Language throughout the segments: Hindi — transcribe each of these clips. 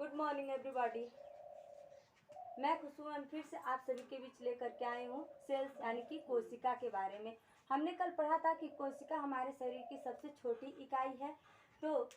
Good morning everybody. मैं खुशबू फिर से आप सभी के बीच लेकर के आई हूँ सेल्स यानी कि कोशिका के बारे में। हमने कल पढ़ा था कि कोशिका हमारे शरीर की सबसे छोटी इकाई है। तो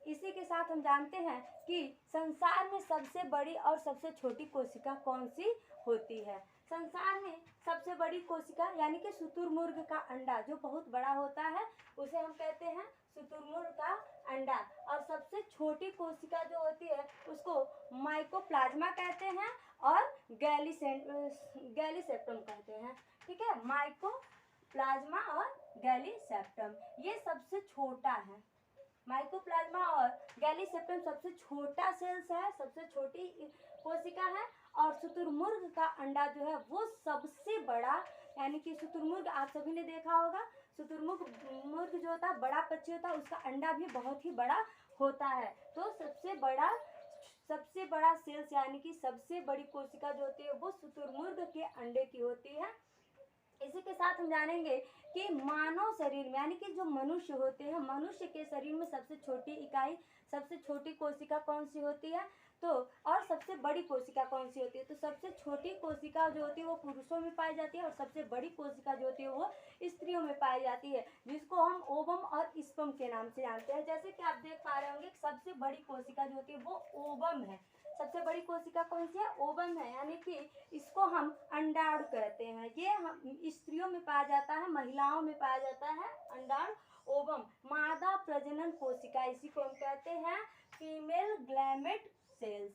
इसी के साथ हम जानते हैं कि संसार में सबसे बड़ी और सबसे छोटी कोशिका कौन सी होती है। संसार में सबसे बड़ी कोशिका यानी कि शुतुरमुर्ग का अंडा जो बहुत बड़ा होता है उसे हम कहते हैं शुतुरमुर्ग का अंडा। और सबसे छोटी कोशिका जो होती है उसको माइकोप्लाज्मा कहते हैं और गैलीसेप्टम कहते हैं। ठीक है, माइकोप्लाज्मा और गैलीसेप्टम ये सबसे छोटा है। माइकोप्लाज्मा और गैलीसेप्टम सबसे छोटा सेल्स है, सबसे छोटी कोशिका है। और शुतुरमुर्ग का अंडा जो है वो सबसे बड़ा, यानी कि शुतुरमुर्ग आप सभी ने देखा होगा, शुतुरमुर्ग जो होता है बड़ा पक्षी होता है, उसका अंडा भी बहुत ही बड़ा होता है। तो सबसे बड़ा सेल्स यानी कि सबसे बड़ी कोशिका जो होती है वो शुतुरमुर्ग के अंडे की होती है। इसी के साथ हम जानेंगे कि मानव शरीर में यानी कि जो मनुष्य होते हैं, मनुष्य के शरीर में सबसे छोटी इकाई, सबसे छोटी कोशिका कौन सी होती है, तो और सबसे बड़ी कोशिका कौन सी होती है। तो सबसे छोटी कोशिका जो होती है वो पुरुषों में पाई जाती है और सबसे बड़ी कोशिका जो होती है वो स्त्रियों में पाई जाती है, जिसको हम ओवम और स्पर्म के नाम से जानते हैं। जैसे कि आप देख पा रहे होंगे सबसे बड़ी कोशिका जो होती है वो ओवम है। सबसे बड़ी कोशिका कौन सी है? ओवम है, यानी कि इसको हम अंडाणु कहते हैं। ये हम स्त्रियों में पाया जाता है, महिलाओं में पाया जाता है अंडाणु ओवम। मादा प्रजनन कोशिका इसी को हम कहते हैं फीमेल ग्लैमेट सेल्स।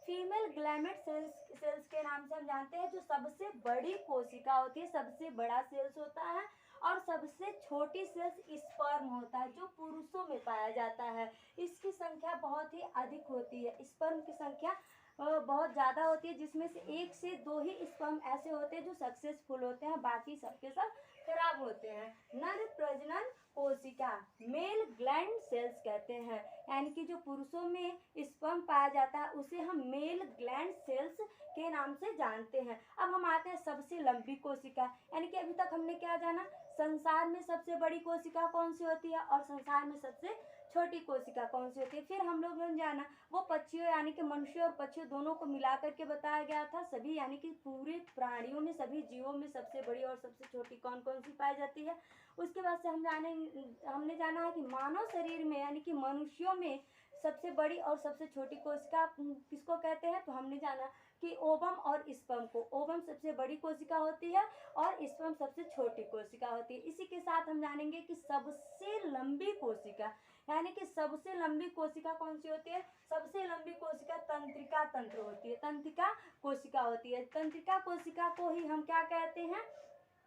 फीमेल ग्लैमेट सेल्स के नाम से हम जानते हैं। जो सबसे बड़ी कोशिका होती है, सबसे बड़ा सेल्स होता है और सबसे छोटी सेल्स स्पर्म होता है जो पुरुषों में पाया जाता है। इसकी संख्या बहुत ही अधिक होती है, स्पर्म की संख्या बहुत ज़्यादा होती है, जिसमें से 1 से 2 ही स्पर्म ऐसे होते हैं जो सक्सेसफुल होते हैं, बाकी सबके सब खराब होते हैं। नर प्रजनन कोशिका मेल ग्लैंड सेल्स कहते हैं, यानी कि जो पुरुषों में स्पर्म पाया जाता है उसे हम मेल ग्लैंड सेल्स के नाम से जानते हैं। अब हम आते हैं सबसे लंबी कोशिका, यानी कि अभी तक हमने क्या जाना, संसार में सबसे बड़ी कोशिका कौन सी होती है और संसार में सबसे छोटी कोशिका कौन सी होती है। फिर हम लोगों ने जाना वो पक्षियों यानी कि मनुष्य और पक्षियों दोनों को मिला करके बताया गया था। सभी यानी कि पूरे प्राणियों में, सभी जीवों में सबसे बड़ी और सबसे छोटी कौन कौन सी पाई जाती है। उसके बाद से हमने जाना है कि मानव शरीर में यानी कि मनुष्यों में सबसे बड़ी और सबसे छोटी कोशिका किसको कहते हैं। तो हमने जाना कि ओवम और स्पर्म को। ओवम सबसे बड़ी कोशिका होती है और स्पर्म सबसे छोटी कोशिका होती है। इसी के साथ हम जानेंगे कि सबसे लंबी कोशिका यानी कि सबसे लंबी कोशिका कौन सी होती है। सबसे लंबी कोशिका तंत्रिका तंत्र होती है, तंत्रिका कोशिका होती है। तंत्रिका कोशिका को ही हम क्या कहते हैं,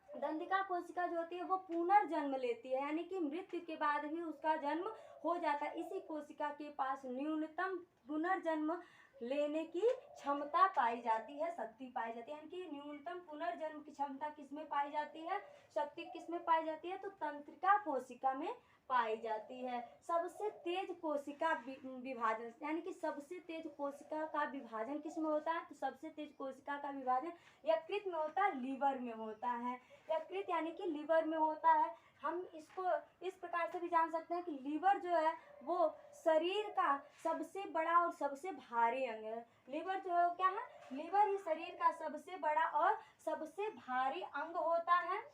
तंत्रिका कोशिका जो होती है वो पुनर्जन्म लेती है, यानी कि मृत्यु के बाद भी उसका जन्म हो जाता है। इसी कोशिका के पास न्यूनतम पुनर्जन्म लेने की क्षमता पाई जाती है, शक्ति पाई जाती है। यानी कि न्यूनतम पुनर्जन्म की क्षमता किसमें पाई जाती है, शक्ति किसमें पाई जाती है, तो तंत्रिका कोशिका में पाई जाती है। सबसे तेज कोशिका विभाजन यानी कि सबसे तेज कोशिका का विभाजन किस में होता है, तो सबसे तेज कोशिका का विभाजन यकृत में होता है, लीवर में होता है। यकृत यानी कि लीवर में होता है। हम इसको इस प्रकार से भी जान सकते हैं कि लीवर जो है वो शरीर का सबसे बड़ा और सबसे भारी अंग है। लीवर जो है वो क्या है, लीवर ही शरीर का सबसे बड़ा और सबसे भारी अंग होता है।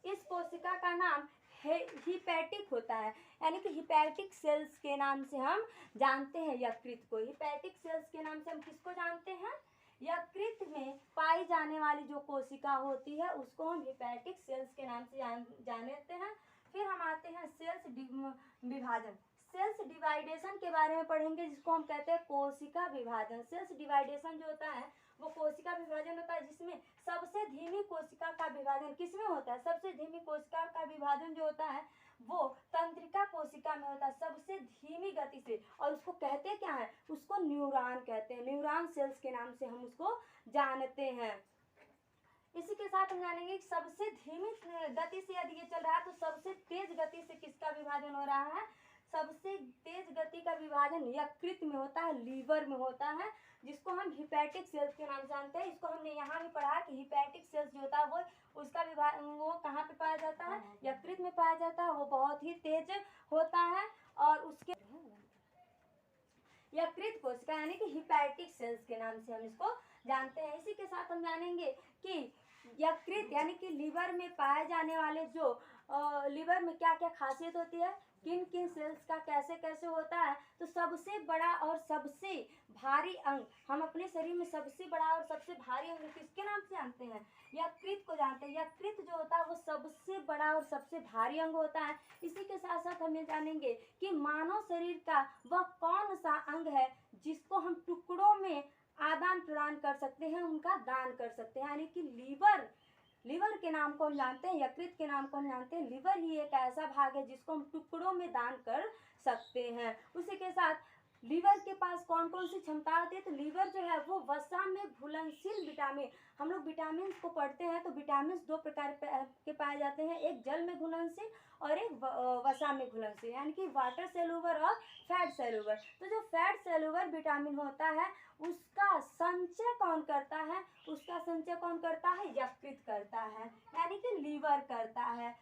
इस कोशिका का नाम हिपैटिक होता है, यानी कि हिपैटिक सेल्स के नाम से हम जानते हैं यकृत को। हिपैटिक सेल्स के नाम से हम किसको जानते हैं, यकृत में पाई जाने वाली जो कोशिका होती है उसको हम हिपैटिक सेल्स के नाम से जानते हैं। फिर हम आते हैं सेल्स विभाजन, सेल्स डिवाइडेशन के बारे में पढ़ेंगे, जिसको हम कहते हैं कोशिका विभाजन। सेल्स डिवाइडेशन जो होता है वो कोशिका विभाजन होता है, जिसमें सबसे धीमी कोशिका का विभाजन किसमें होता है, सबसे धीमी कोशिका का विभाजन जो होता है वो तंत्रिका कोशिका में होता है, सबसे धीमी गति से। और उसको कहते क्या है, उसको न्यूरॉन कहते हैं, न्यूरॉन सेल्स के नाम से हम उसको जानते हैं। इसी के साथ हम जानेंगे कि सबसे धीमी गति से यदि ये चल रहा है तो सबसे तेज गति से किसका विभाजन हो रहा है, सबसे तेज गति का विभाजन यकृत में होता है, लीवर में होता है, जिसको हम हिपैटिक सेल्स के नाम से जानते हैं। इसको हमने यहाँ भी पढ़ा कि हिपैटिक सेल्स जो होता है वो उसका विभाजन वो कहाँ पे पाया जाता है, यकृत में पाया जाता है। वो बहुत ही तेज होता है और उसके यकृत कोशिका यानी कि हिपैटिक सेल्स के नाम से हम इसको जानते हैं। इसी के साथ हम जानेंगे कि यकृत यानी कि लीवर में पाए जाने वाले जो लीवर में क्या क्या खासियत होती है, किन किन सेल्स का कैसे कैसे होता है। तो सबसे बड़ा और सबसे भारी अंग, हम अपने शरीर में सबसे बड़ा और सबसे भारी अंग किसके नाम से जानते हैं, यकृत को जानते हैं। यकृत जो होता है वो सबसे बड़ा और सबसे भारी अंग होता है। इसी के साथ साथ हम ये जानेंगे कि मानव शरीर का वह कौन सा अंग है जिसको हम टुकड़ों में आदान प्रदान कर सकते हैं, उनका दान कर सकते हैं। यानी कि लीवर के नाम को हम जानते हैं, यकृत के नाम को हम जानते हैं। लीवर ही एक ऐसा भाग है जिसको हम टुकड़ों में दान कर सकते हैं। उसी के साथ लीवर के पास कौन कौन सी क्षमता होती है, तो लीवर जो है वो वसा में घुलनशील विटामिन, हम लोग विटामिन को पढ़ते हैं तो विटामिन दो प्रकार के पाए जाते हैं, एक जल में घुलनशील और एक वसा में घुलनशील, यानी कि वाटर सेलुलर और फैट सेलुलर। तो जो फैट सेलुलर विटामिन होता है उसका संचय कौन करता है, उसका संचय कौन करता है, यकृत करता है, यानी कि लीवर करता है।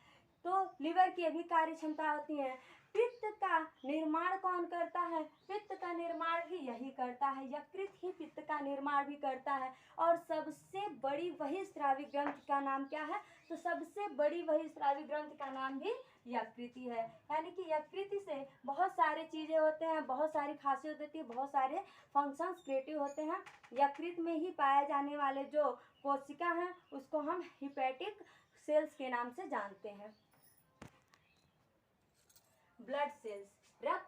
तो लीवर की भी कार्य क्षमता होती है। पित्त का निर्माण कौन करता है, पित्त का निर्माण भी यही करता है, यकृत ही पित्त का निर्माण भी करता है। और सबसे बड़ी बहिस्रावी ग्रंथि का नाम क्या है, तो सबसे बड़ी बहिस्रावी ग्रंथि का नाम भी यकृति है। यानी कि यकृति से बहुत सारे चीजें होते हैं, बहुत सारी खासियत होती है, बहुत सारे फंक्शंस क्रिएटिव होते हैं। यकृत में ही पाए जाने वाले जो कोशिका हैं उसको हम हिपैटिक सेल्स के नाम से जानते हैं। ब्लड सेल्स, रक्त